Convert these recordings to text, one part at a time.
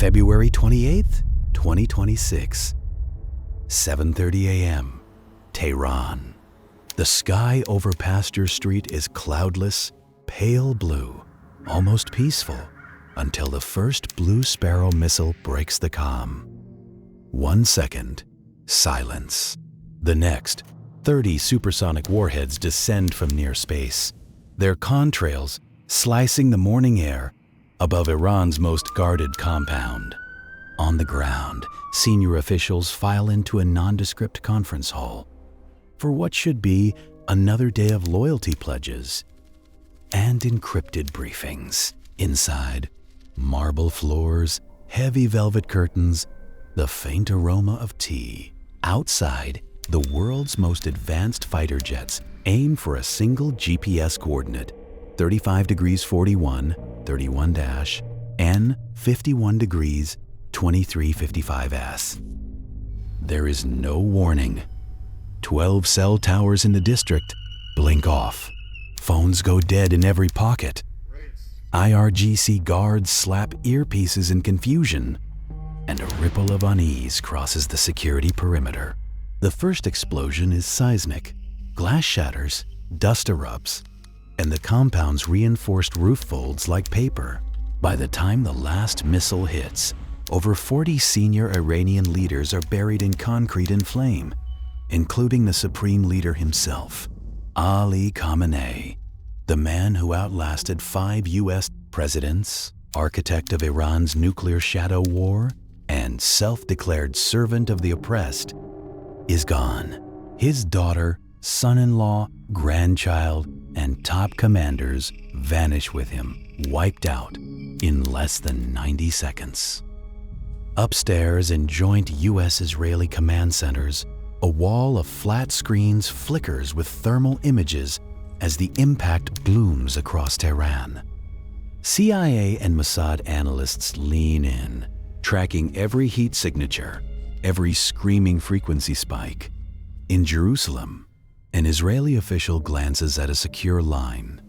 February 28th, 2026, 7:30 a.m., Tehran. The sky over Pasteur Street is cloudless, pale blue, almost peaceful, until the first Blue Sparrow missile breaks the calm. 1 second, silence. The next, 30 supersonic warheads descend from near space, their contrails slicing the morning air above Iran's most guarded compound. On the ground, senior officials file into a nondescript conference hall for what should be another day of loyalty pledges and encrypted briefings. Inside, marble floors, heavy velvet curtains, the faint aroma of tea. Outside, the world's most advanced fighter jets aim for a single GPS coordinate, 35 degrees 41, 31 N 51 degrees 2355S. There is no warning. 12 cell towers in the district blink off. Phones go dead in every pocket. IRGC guards slap earpieces in confusion, and a ripple of unease crosses the security perimeter. The first explosion is seismic. Glass shatters, dust erupts, and the compound's reinforced roof folds like paper. By the time the last missile hits, over 40 senior Iranian leaders are buried in concrete and flame, including the supreme leader himself, Ali Khamenei, the man who outlasted 5 U.S. presidents, architect of Iran's nuclear shadow war, and self-declared servant of the oppressed, is gone. His daughter, son-in-law, grandchild, and top commanders vanish with him, wiped out in less than 90 seconds. Upstairs in joint U.S.-Israeli command centers, a wall of flat screens flickers with thermal images as the impact blooms across Tehran. CIA and Mossad analysts lean in, tracking every heat signature, every screaming frequency spike. In Jerusalem, an Israeli official glances at a secure line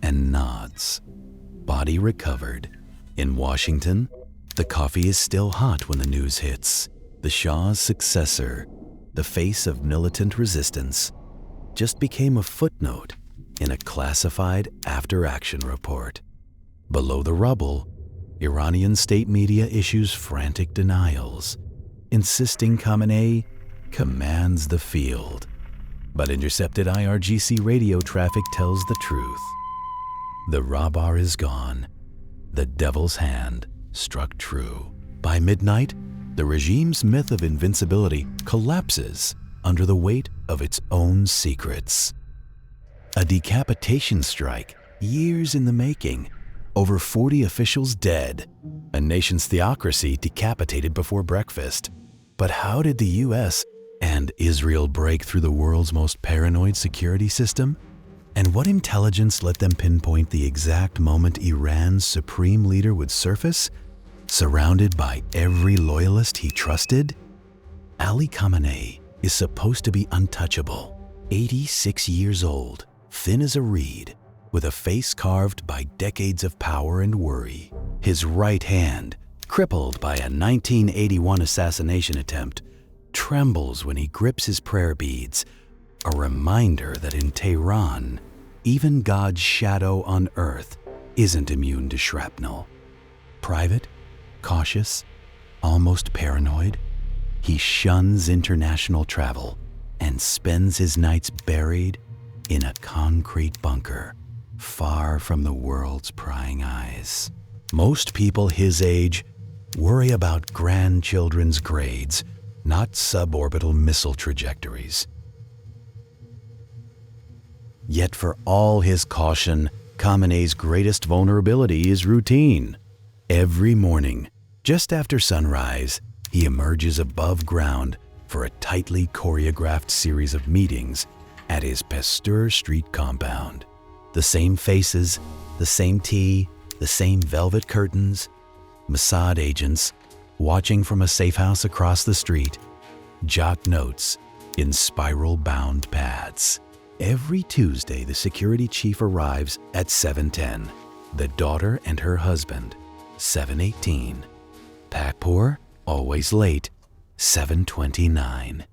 and nods. Body recovered. In Washington, the coffee is still hot when the news hits. The Shah's successor, the face of militant resistance, just became a footnote in a classified after-action report. Below the rubble, Iranian state media issues frantic denials, insisting Khamenei commands the field. But intercepted IRGC radio traffic tells the truth. The Rabar is gone. The devil's hand struck true. By midnight, the regime's myth of invincibility collapses under the weight of its own secrets. A decapitation strike, years in the making, over 40 officials dead, a nation's theocracy decapitated before breakfast. But how did the US and Israel break through the world's most paranoid security system? And what intelligence let them pinpoint the exact moment Iran's supreme leader would surface, surrounded by every loyalist he trusted? Ali Khamenei is supposed to be untouchable, 86 years old, thin as a reed, with a face carved by decades of power and worry. His right hand, crippled by a 1981 assassination attempt, trembles when he grips his prayer beads, a reminder that in Tehran, even God's shadow on earth isn't immune to shrapnel. Private, cautious, almost paranoid, he shuns international travel and spends his nights buried in a concrete bunker, far from the world's prying eyes. Most people his age worry about grandchildren's grades, not suborbital missile trajectories. Yet for all his caution, Khamenei's greatest vulnerability is routine. Every morning, just after sunrise, he emerges above ground for a tightly choreographed series of meetings at his Pasteur Street compound. The same faces, the same tea, the same velvet curtains, Mossad agents watching from a safe house across the street, jot notes in spiral-bound pads. Every Tuesday, the security chief arrives at 7:10, the daughter and her husband, 7:18. Pakpor, always late, 7:29.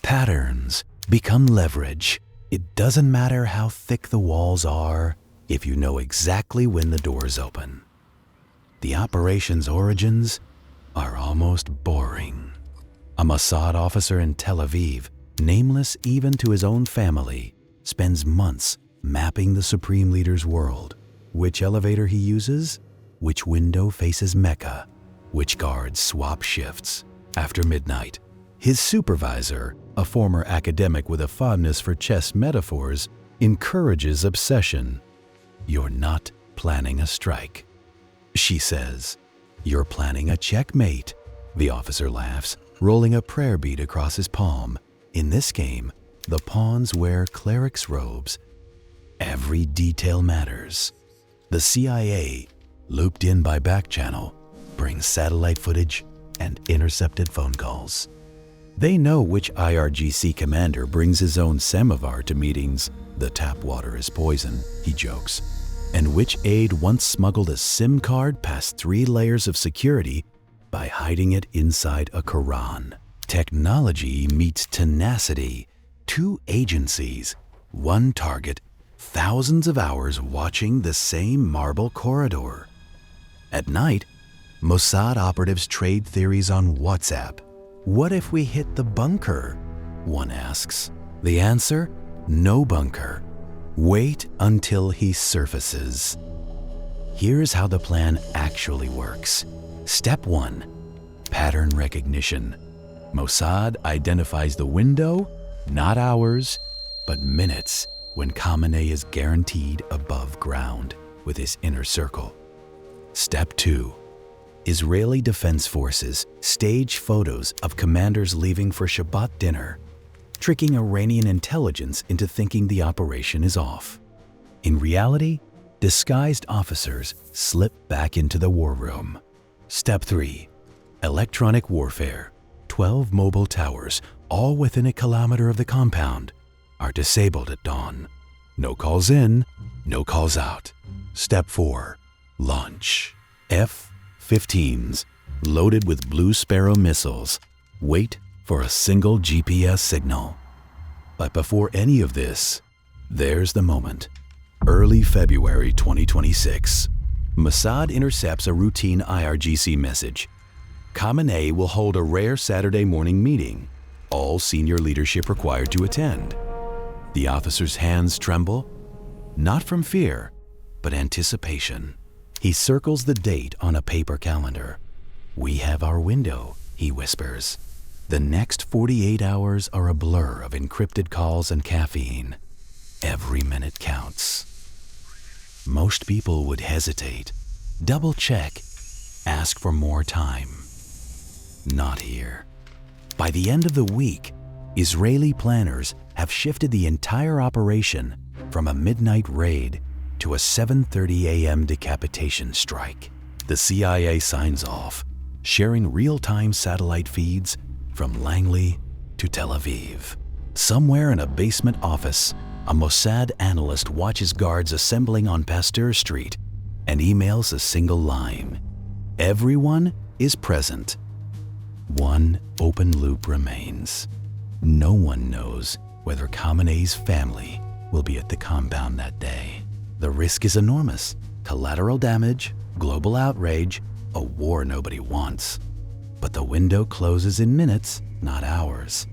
Patterns become leverage. It doesn't matter how thick the walls are if you know exactly when the doors open. The operation's origins are almost boring. A Mossad officer in Tel Aviv, nameless even to his own family, spends months mapping the Supreme Leader's world. Which elevator he uses, which window faces Mecca, which guards swap shifts after midnight. His supervisor, a former academic with a fondness for chess metaphors, encourages obsession. "You're not planning a strike," she says. "You're planning a checkmate," the officer laughs, rolling a prayer bead across his palm. In this game, the pawns wear cleric's robes. Every detail matters. The CIA, looped in by backchannel, brings satellite footage and intercepted phone calls. They know which IRGC commander brings his own samovar to meetings. "The tap water is poison," he jokes. And which aide once smuggled a SIM card past 3 layers of security by hiding it inside a Quran. Technology meets tenacity. 2 agencies, 1 target, thousands of hours watching the same marble corridor. At night, Mossad operatives trade theories on WhatsApp. "What if we hit the bunker?" one asks. The answer? No bunker. Wait until he surfaces. Here's how the plan actually works. Step 1. Pattern recognition. Mossad identifies the window, not hours, but minutes, when Khamenei is guaranteed above ground with his inner circle. Step 2. Israeli Defense Forces stage photos of commanders leaving for Shabbat dinner, tricking Iranian intelligence into thinking the operation is off. In reality, disguised officers slip back into the war room. Step 3. Electronic warfare. 12 mobile towers, all within a kilometer of the compound, are disabled at dawn. No calls in, no calls out. Step 4. Launch. F-15s, loaded with Blue Sparrow missiles, wait for a single GPS signal. But before any of this, there's the moment. Early February 2026. Mossad intercepts a routine IRGC message. Khamenei will hold a rare Saturday morning meeting, all senior leadership required to attend. The officer's hands tremble, not from fear, but anticipation. He circles the date on a paper calendar. "We have our window," he whispers. The next 48 hours are a blur of encrypted calls and caffeine. Every minute counts. Most people would hesitate, double check, ask for more time. Not here. By the end of the week, Israeli planners have shifted the entire operation from a midnight raid to a 7:30 a.m. decapitation strike. The CIA signs off, sharing real-time satellite feeds from Langley to Tel Aviv. Somewhere in a basement office, a Mossad analyst watches guards assembling on Pasteur Street and emails a single line. Everyone is present. One open loop remains. No one knows whether Khamenei's family will be at the compound that day. The risk is enormous. Collateral damage, global outrage, a war nobody wants. But the window closes in minutes, not hours.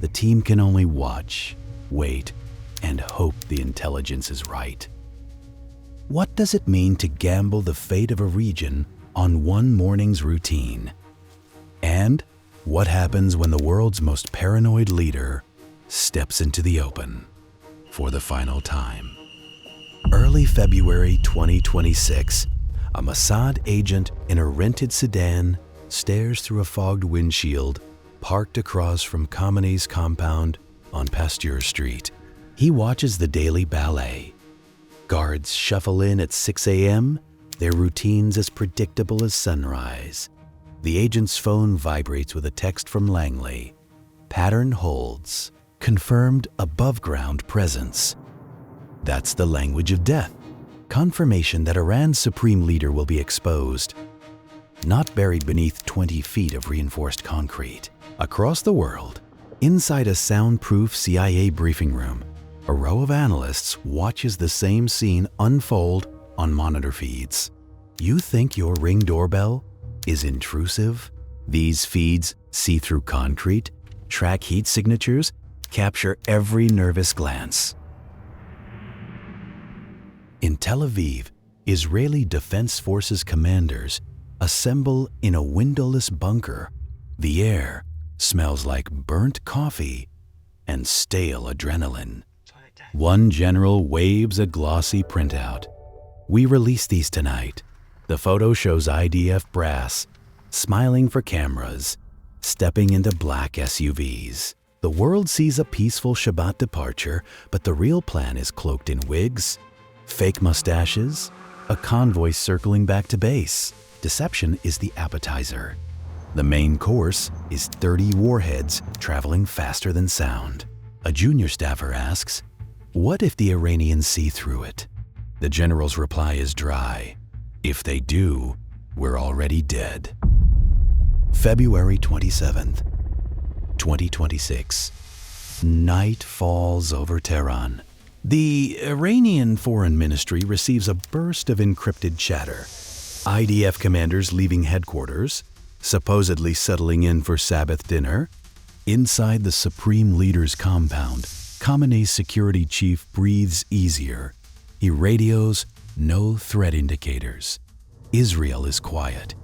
The team can only watch, wait, and hope the intelligence is right. What does it mean to gamble the fate of a region on one morning's routine? And what happens when the world's most paranoid leader steps into the open for the final time? Early February 2026, a Mossad agent in a rented sedan stares through a fogged windshield parked across from Khamenei's compound on Pasteur Street. He watches the daily ballet. Guards shuffle in at 6 a.m., their routines as predictable as sunrise. The agent's phone vibrates with a text from Langley. Pattern holds. Confirmed above-ground presence. That's the language of death. Confirmation that Iran's supreme leader will be exposed. not buried beneath 20 feet of reinforced concrete. Across the world, inside a soundproof CIA briefing room, a row of analysts watches the same scene unfold on monitor feeds. You think your Ring doorbell is intrusive? These feeds see through concrete, track heat signatures, capture every nervous glance. In Tel Aviv, Israeli Defense Forces commanders assemble in a windowless bunker. The air smells like burnt coffee and stale adrenaline. One general waves a glossy printout. "We release these tonight." The photo shows IDF brass, smiling for cameras, stepping into black SUVs. The world sees a peaceful Shabbat departure, but the real plan is cloaked in wigs, fake mustaches, a convoy circling back to base. Deception is the appetizer. The main course is 30 warheads traveling faster than sound. A junior staffer asks, "What if the Iranians see through it?" The general's reply is dry. "If they do, we're already dead." February 27th, 2026. Night falls over Tehran. The Iranian Foreign Ministry receives a burst of encrypted chatter. IDF commanders leaving headquarters, supposedly settling in for Sabbath dinner. Inside the Supreme Leader's compound, Khamenei's security chief breathes easier. He radios no threat indicators. Israel is quiet.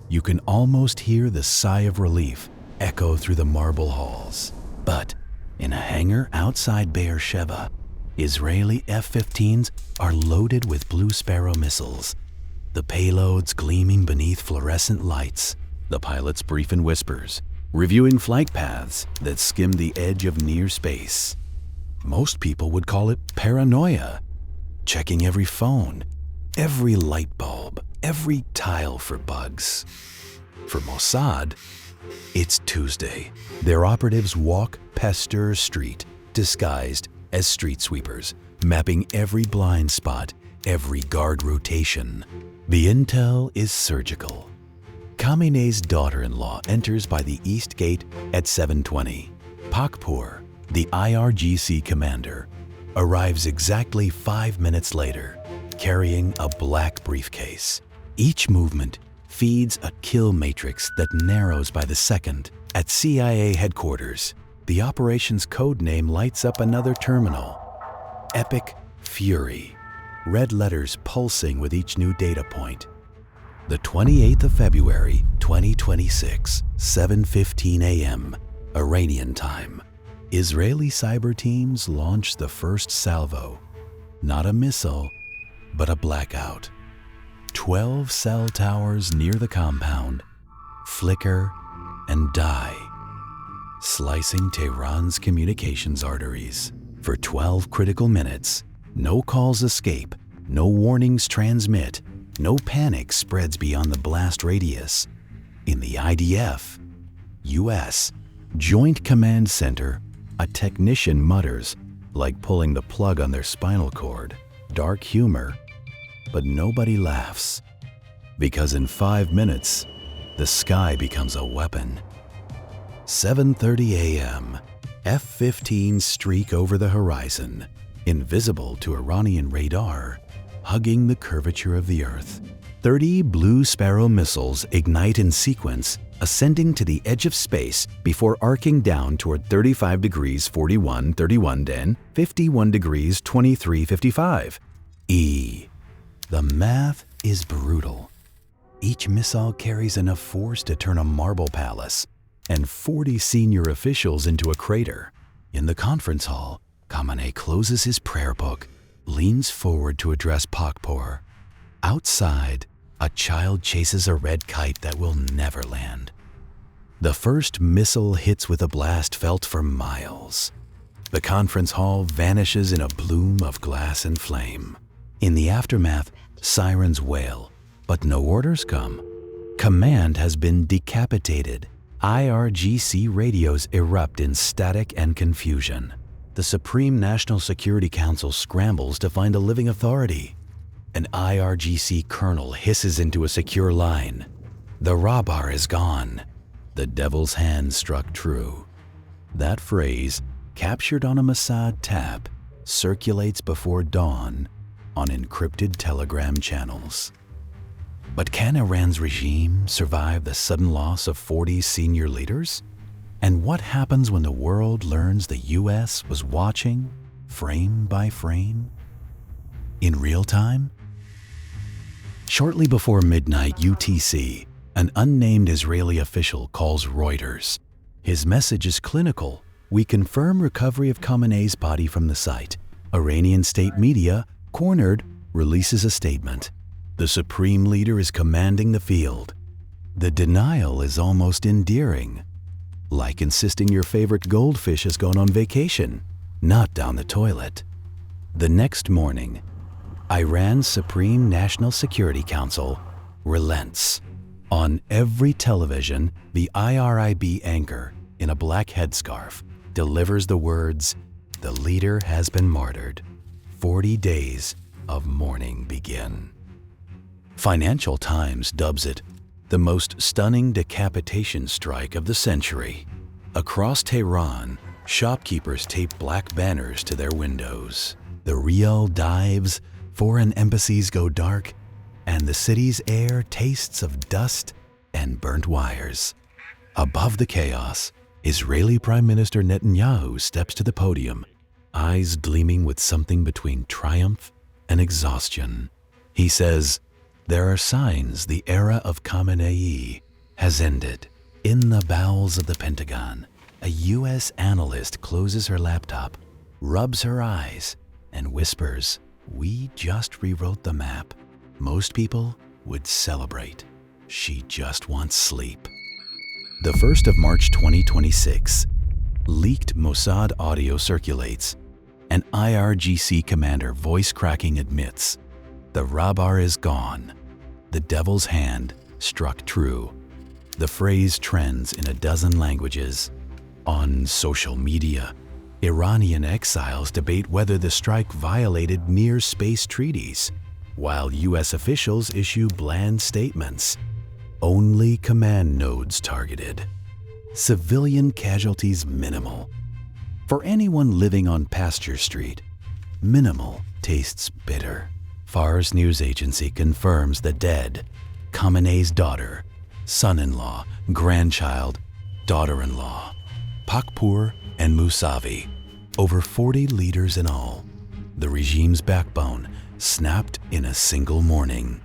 You can almost hear the sigh of relief echo through the marble halls. But in a hangar outside Beersheba, Israeli F-15s are loaded with Blue Sparrow missiles, the payloads gleaming beneath fluorescent lights. The pilots brief in whispers, reviewing flight paths that skim the edge of near space. Most people would call it paranoia, checking every phone, every light bulb, every tile for bugs. For Mossad, it's Tuesday. Their operatives walk Pasteur Street, disguised as street sweepers, mapping every blind spot, every guard rotation. The intel is surgical. Khamenei's daughter-in-law enters by the east gate at 7:20. Pakpour, the IRGC commander, arrives exactly 5 minutes later, carrying a black briefcase. Each movement feeds a kill matrix that narrows by the second. At CIA headquarters, the operation's code name lights up another terminal. Epic Fury, red letters pulsing with each new data point. The 28th of February, 2026, 7:15 a.m., Iranian time. Israeli cyber teams launch the first salvo. Not a missile, but a blackout. 12 cell towers near the compound flicker and die, slicing Tehran's communications arteries. For 12 critical minutes, no calls escape, no warnings transmit, no panic spreads beyond the blast radius. In the IDF, U.S. Joint Command Center, a technician mutters, like pulling the plug on their spinal cord. Dark humor, but nobody laughs. Because in 5 minutes, the sky becomes a weapon. 7:30 a.m., F-15s streak over the horizon, invisible to Iranian radar, hugging the curvature of the Earth. 30 Blue Sparrow missiles ignite in sequence, ascending to the edge of space before arcing down toward 35 degrees 41, 31 Den, 51 degrees 23, 55. The math is brutal. Each missile carries enough force to turn a marble palace and 40 senior officials into a crater. In the conference hall, Khamenei closes his prayer book, leans forward to address Pakpour. Outside, a child chases a red kite that will never land. The first missile hits with a blast felt for miles. The conference hall vanishes in a bloom of glass and flame. In the aftermath, sirens wail, but no orders come. Command has been decapitated. IRGC radios erupt in static and confusion. The Supreme National Security Council scrambles to find a living authority. An IRGC colonel hisses into a secure line. The Rabar is gone. The devil's hand struck true. That phrase, captured on a Mossad tap, circulates before dawn on encrypted telegram channels. But can Iran's regime survive the sudden loss of 40 senior leaders? And what happens when the world learns the US was watching, frame by frame? In real time? Shortly before midnight UTC, an unnamed Israeli official calls Reuters. His message is clinical. We confirm recovery of Khamenei's body from the site. Iranian state media, cornered, releases a statement. The supreme leader is commanding the field. The denial is almost endearing, like insisting your favorite goldfish has gone on vacation, not down the toilet. The next morning, Iran's Supreme National Security Council relents. On every television, the IRIB anchor, in a black headscarf, delivers the words, "The leader has been martyred. 40 days of mourning begin." Financial Times dubs it the most stunning decapitation strike of the century. Across Tehran, shopkeepers tape black banners to their windows. The rial dives, foreign embassies go dark, and the city's air tastes of dust and burnt wires. Above the chaos, Israeli Prime Minister Netanyahu steps to the podium, eyes gleaming with something between triumph and exhaustion. He says, "There are signs the era of Khamenei has ended." In the bowels of the Pentagon, a US analyst closes her laptop, rubs her eyes, and whispers, "We just rewrote the map. Most people would celebrate. She just wants sleep." The 1st of March 2026, leaked Mossad audio circulates. An IRGC commander voice-cracking admits, "The Rabar is gone. The devil's hand struck true." The phrase trends in a dozen languages. On social media, Iranian exiles debate whether the strike violated near space treaties, while US officials issue bland statements. Only command nodes targeted. Civilian casualties minimal. For anyone living on Pasture Street, minimal tastes bitter. Fars news agency confirms the dead: Khamenei's daughter, son-in-law, grandchild, daughter-in-law, Pakpur and Mousavi, over 40 leaders in all. The regime's backbone snapped in a single morning.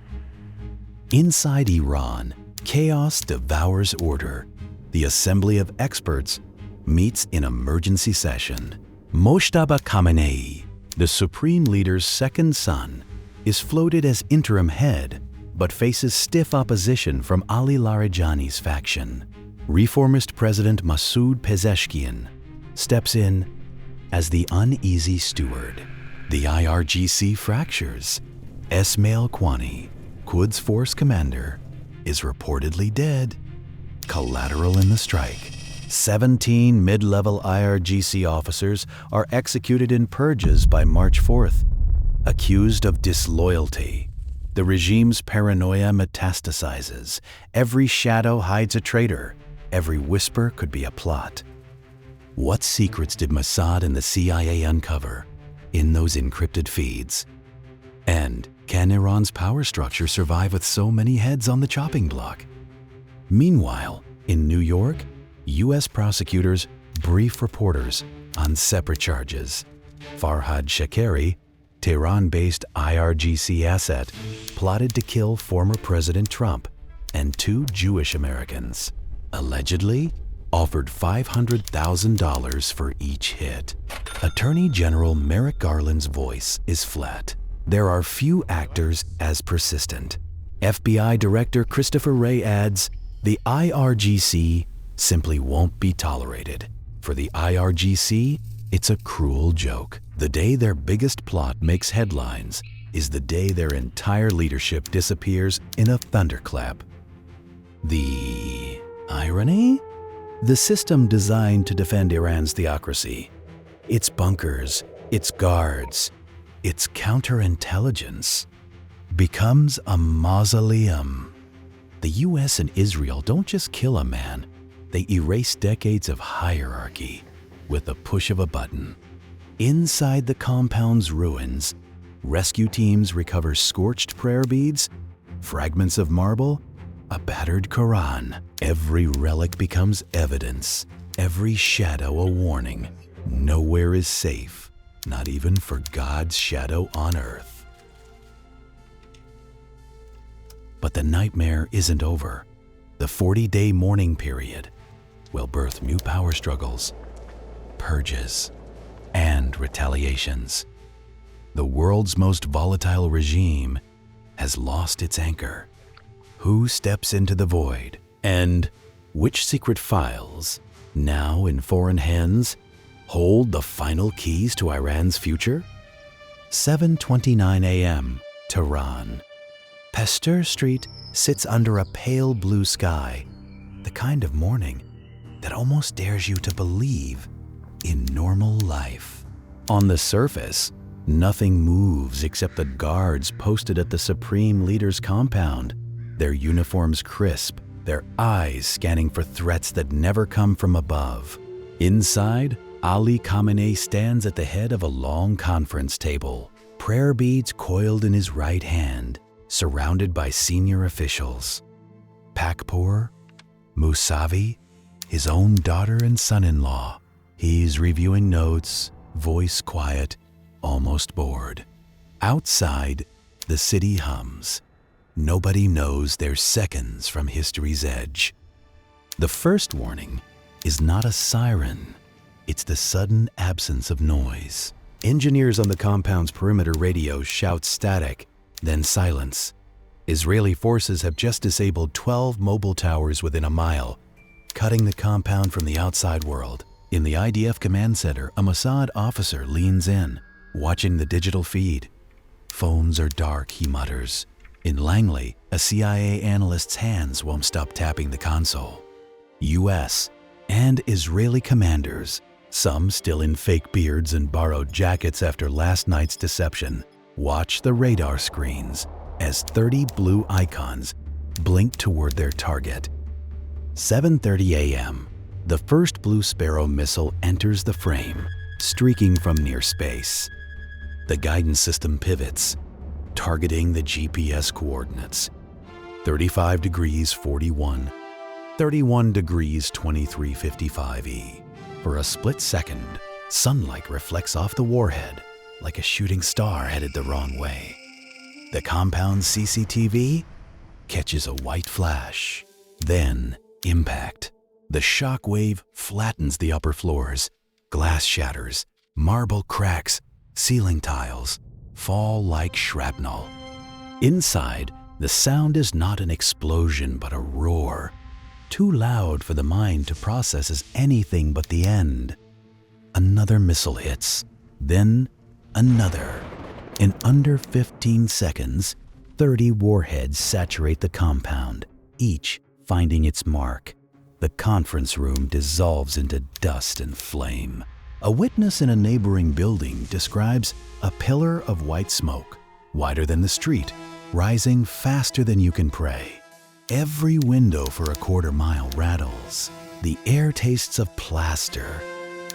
Inside Iran, chaos devours order. The Assembly of Experts meets in emergency session. Mossad Khamenei, the supreme leader's second son, is floated as interim head, but faces stiff opposition from Ali Larijani's faction. Reformist President Masoud Pezeshkian steps in as the uneasy steward. The IRGC fractures. Esmail Quani, Quds Force commander, is reportedly dead. Collateral in the strike. 17 mid-level IRGC officers are executed in purges by March 4th, accused of disloyalty. The regime's paranoia metastasizes. Every shadow hides a traitor. Every whisper could be a plot. What secrets did Mossad and the CIA uncover in those encrypted feeds? And can Iran's power structure survive with so many heads on the chopping block? Meanwhile, in New York, US prosecutors brief reporters on separate charges. Farhad Shakeri, Tehran-based IRGC asset, plotted to kill former President Trump and 2 Jewish Americans. Allegedly, offered $500,000 for each hit. Attorney General Merrick Garland's voice is flat. There are few actors as persistent. FBI Director Christopher Wray adds, "The IRGC simply won't be tolerated. For the IRGC, it's a cruel joke. The day their biggest plot makes headlines is the day their entire leadership disappears in a thunderclap." The irony? The system designed to defend Iran's theocracy, its bunkers, its guards, its counterintelligence, becomes a mausoleum. The US and Israel don't just kill a man, they erase decades of hierarchy with the push of a button. Inside the compound's ruins, rescue teams recover scorched prayer beads, fragments of marble, a battered Quran. Every relic becomes evidence, every shadow a warning. Nowhere is safe, not even for God's shadow on earth. But the nightmare isn't over. The 40-day mourning period will birth new power struggles, purges, and retaliations. The world's most volatile regime has lost its anchor. Who steps into the void? And which secret files, now in foreign hands, hold the final keys to Iran's future? 7:29 a.m., Tehran. Pasteur Street sits under a pale blue sky, the kind of morning that almost dares you to believe in normal life. On the surface, nothing moves except the guards posted at the Supreme Leader's compound, their uniforms crisp, their eyes scanning for threats that never come from above. Inside, Ali Khamenei stands at the head of a long conference table, prayer beads coiled in his right hand, surrounded by senior officials. Pakpour, Mousavi, his own daughter and son-in-law. He's reviewing notes, voice quiet, almost bored. Outside, the city hums. Nobody knows they're seconds from history's edge. The first warning is not a siren. It's the sudden absence of noise. Engineers on the compound's perimeter radios shout static, then silence. Israeli forces have just disabled 12 mobile towers within a mile, cutting the compound from the outside world. In the IDF command center, a Mossad officer leans in, watching the digital feed. Phones are dark, he mutters. In Langley, a CIA analyst's hands won't stop tapping the console. US and Israeli commanders, some still in fake beards and borrowed jackets after last night's deception, watch the radar screens as 30 blue icons blink toward their target. 7:30 a.m. The first Blue Sparrow missile enters the frame, streaking from near space. The guidance system pivots, targeting the GPS coordinates. 35 degrees 41, 31 degrees 2355E. For a split second, sunlight reflects off the warhead like a shooting star headed the wrong way. The compound's CCTV catches a white flash, then impact. The shock wave flattens the upper floors. Glass shatters, marble cracks, ceiling tiles fall like shrapnel. Inside, the sound is not an explosion but a roar, too loud for the mind to process as anything but the end. Another missile hits, then another. In under 15 seconds, 30 warheads saturate the compound, each finding its mark. The conference room dissolves into dust and flame. A witness in a neighboring building describes a pillar of white smoke, wider than the street, rising faster than you can pray. Every window for a quarter mile rattles. The air tastes of plaster,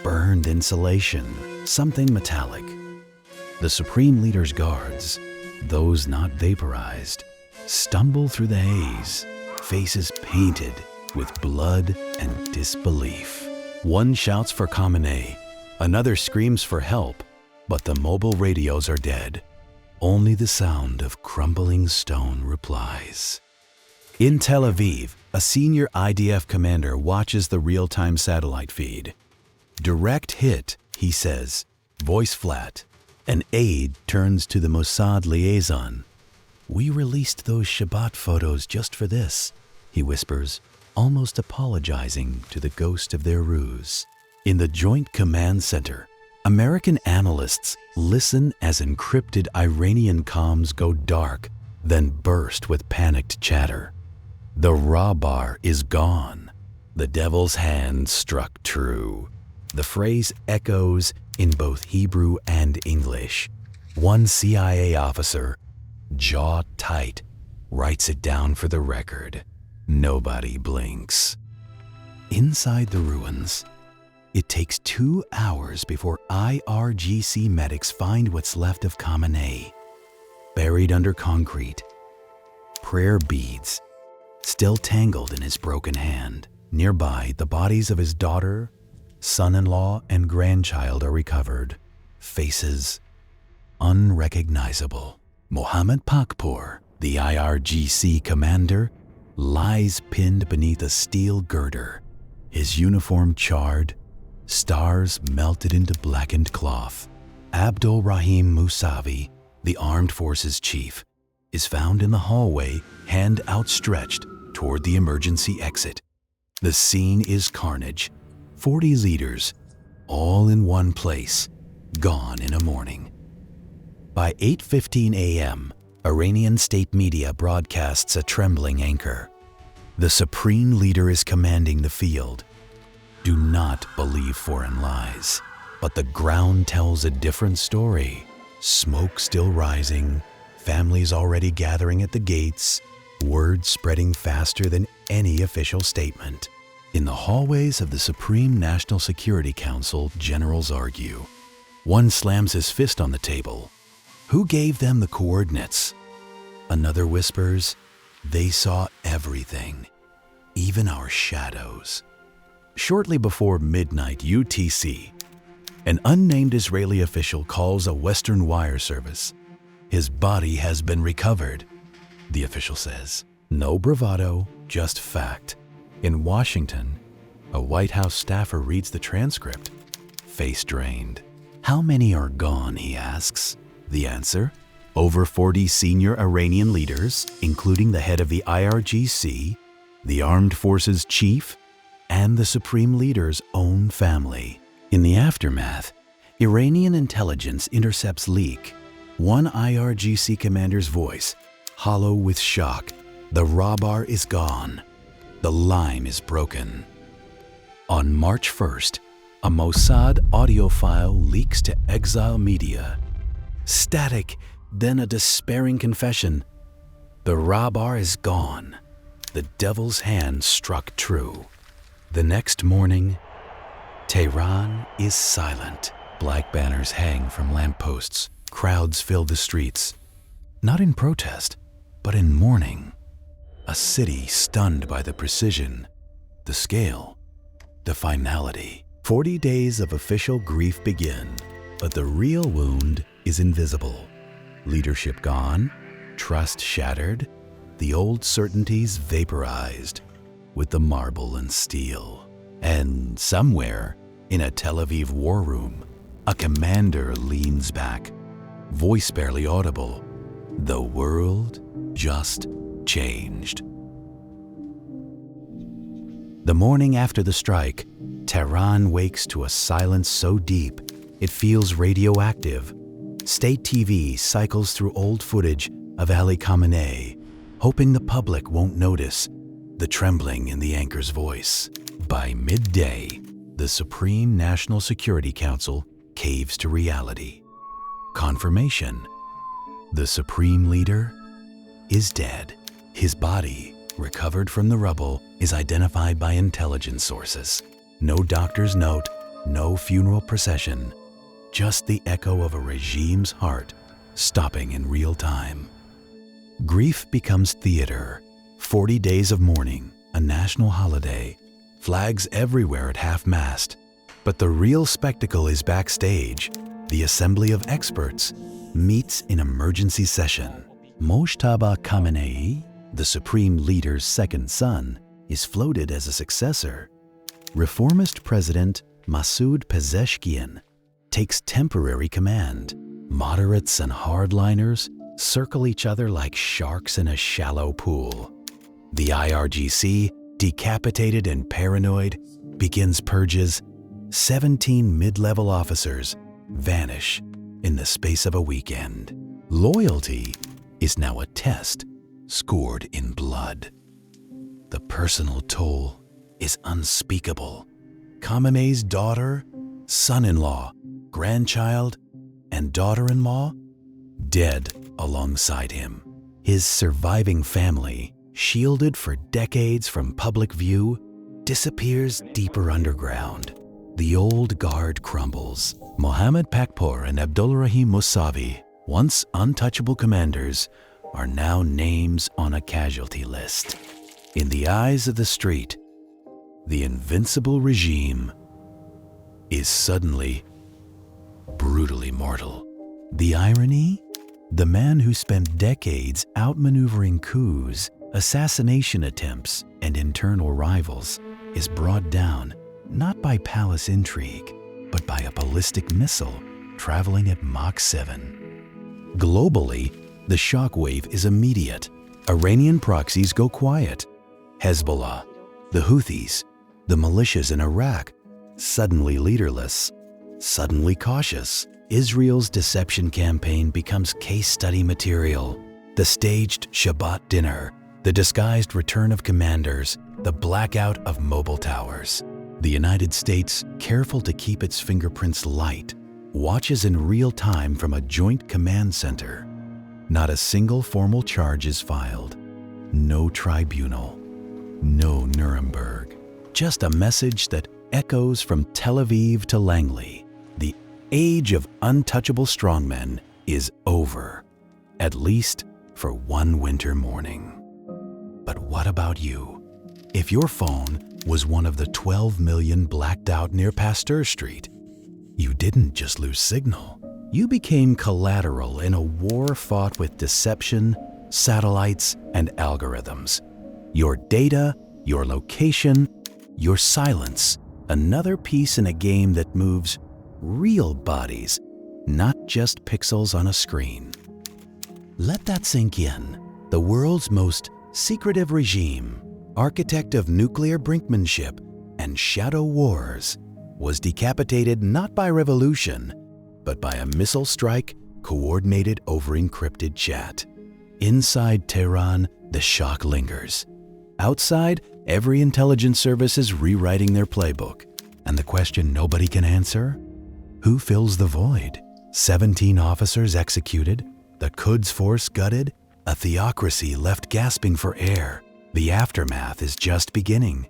burned insulation, something metallic. The Supreme Leader's guards, those not vaporized, stumble through the haze, faces painted with blood and disbelief. One shouts for Khamenei, another screams for help, but the mobile radios are dead. Only the sound of crumbling stone replies. In Tel Aviv, a senior IDF commander watches the real-time satellite feed. Direct hit, he says, voice flat. An aide turns to the Mossad liaison. We released those Shabbat photos just for this, he whispers, almost apologizing to the ghost of their ruse. In the Joint Command Center, American analysts listen as encrypted Iranian comms go dark, then burst with panicked chatter. The raw bar is gone. The devil's hand struck true. The phrase echoes in both Hebrew and English. One CIA officer, jaw tight, writes it down for the record. Nobody blinks. Inside the ruins, it takes 2 hours before IRGC medics find what's left of Khamenei, buried under concrete. Prayer beads still tangled in his broken hand. Nearby, the bodies of his daughter, son-in-law, and grandchild are recovered, faces unrecognizable. Mohammed Pakpour, the IRGC commander, lies pinned beneath a steel girder, his uniform charred, stars melted into blackened cloth. Abdul Rahim Mousavi, the armed forces chief, is found in the hallway, hand outstretched toward the emergency exit. The scene is carnage. 40 leaders, all in one place, gone in a morning. By 8:15 a.m., Iranian state media broadcasts a trembling anchor. The supreme leader is commanding the field. Do not believe foreign lies. But the ground tells a different story. Smoke still rising, families already gathering at the gates, word spreading faster than any official statement. In the hallways of the Supreme National Security Council, generals argue. One slams his fist on the table. Who gave them the coordinates? Another whispers, they saw everything, even our shadows. Shortly before midnight UTC, an unnamed Israeli official calls a Western wire service. His body has been recovered, the official says. No bravado, just fact. In Washington, a White House staffer reads the transcript, face drained. How many are gone, he asks. The answer, over 40 senior Iranian leaders, including the head of the IRGC, the armed forces chief, and the supreme leader's own family. In the aftermath, Iranian intelligence intercepts leak. One IRGC commander's voice, hollow with shock. The Rabar is gone. The line is broken. On March 1st, a Mossad audio file leaks to Exile Media. Static, then a despairing confession. The Rabar is gone. The devil's hand struck true. The next morning, Tehran is silent. Black banners hang from lampposts. Crowds fill the streets. Not in protest, but in mourning. A city stunned by the precision, the scale, the finality. 40 days of official grief begin, but the real wound is invisible. Leadership gone, trust shattered, the old certainties vaporized with the marble and steel. And somewhere, in a Tel Aviv war room, a commander leans back, voice barely audible. The world just changed. The morning after the strike, Tehran wakes to a silence so deep it feels radioactive. State TV cycles through old footage of Ali Khamenei, hoping the public won't notice the trembling in the anchor's voice. By midday, the Supreme National Security Council caves to reality. Confirmation: the Supreme Leader is dead. His body, recovered from the rubble, is identified by intelligence sources. No doctor's note, no funeral procession, just the echo of a regime's heart stopping in real time. Grief becomes theater. 40 days of mourning, a national holiday, flags everywhere at half-mast. But the real spectacle is backstage. The assembly of experts meets in emergency session. Mojtaba Khamenei, the supreme leader's second son, is floated as a successor. Reformist President Masoud Pezeshkian takes temporary command. Moderates and hardliners circle each other like sharks in a shallow pool. The IRGC, decapitated and paranoid, begins purges. 17 mid-level officers vanish in the space of a weekend. Loyalty is now a test scored in blood. The personal toll is unspeakable. Khamenei's daughter, son-in-law, grandchild, and daughter-in-law dead alongside him. His surviving family, shielded for decades from public view, disappears deeper underground. The old guard crumbles. Mohammad Pakpour and Abdulrahim Mousavi, once untouchable commanders, are now names on a casualty list. In the eyes of the street, the invincible regime is suddenly brutally mortal. The irony? The man who spent decades outmaneuvering coups, assassination attempts, and internal rivals is brought down not by palace intrigue, but by a ballistic missile traveling at Mach 7. Globally, the shockwave is immediate. Iranian proxies go quiet. Hezbollah, the Houthis, the militias in Iraq, suddenly leaderless, suddenly cautious. Israel's deception campaign becomes case study material. The staged Shabbat dinner, the disguised return of commanders, the blackout of mobile towers. The United States, careful to keep its fingerprints light, watches in real time from a joint command center. Not a single formal charge is filed. No tribunal. No Nuremberg. Just a message that echoes from Tel Aviv to Langley. The age of untouchable strongmen is over, at least for one winter morning. But what about you? If your phone was one of the 12 million blacked out near Pasteur Street, you didn't just lose signal. You became collateral in a war fought with deception, satellites, and algorithms. Your data, your location, your silence, another piece in a game that moves real bodies, not just pixels on a screen. Let that sink in. The world's most secretive regime, architect of nuclear brinkmanship and shadow wars, was decapitated not by revolution, but by a missile strike coordinated over encrypted chat. Inside Tehran, the shock lingers. Outside, every intelligence service is rewriting their playbook. And the question nobody can answer? Who fills the void? 17 officers executed, the Quds force gutted, a theocracy left gasping for air. The aftermath is just beginning.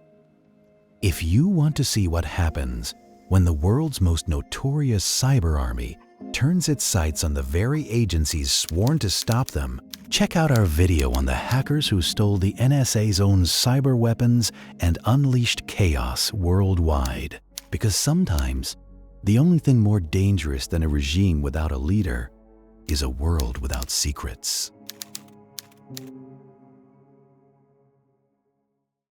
If you want to see what happens when the world's most notorious cyber army turns its sights on the very agencies sworn to stop them, check out our video on the hackers who stole the NSA's own cyber weapons and unleashed chaos worldwide. Because sometimes, the only thing more dangerous than a regime without a leader is a world without secrets.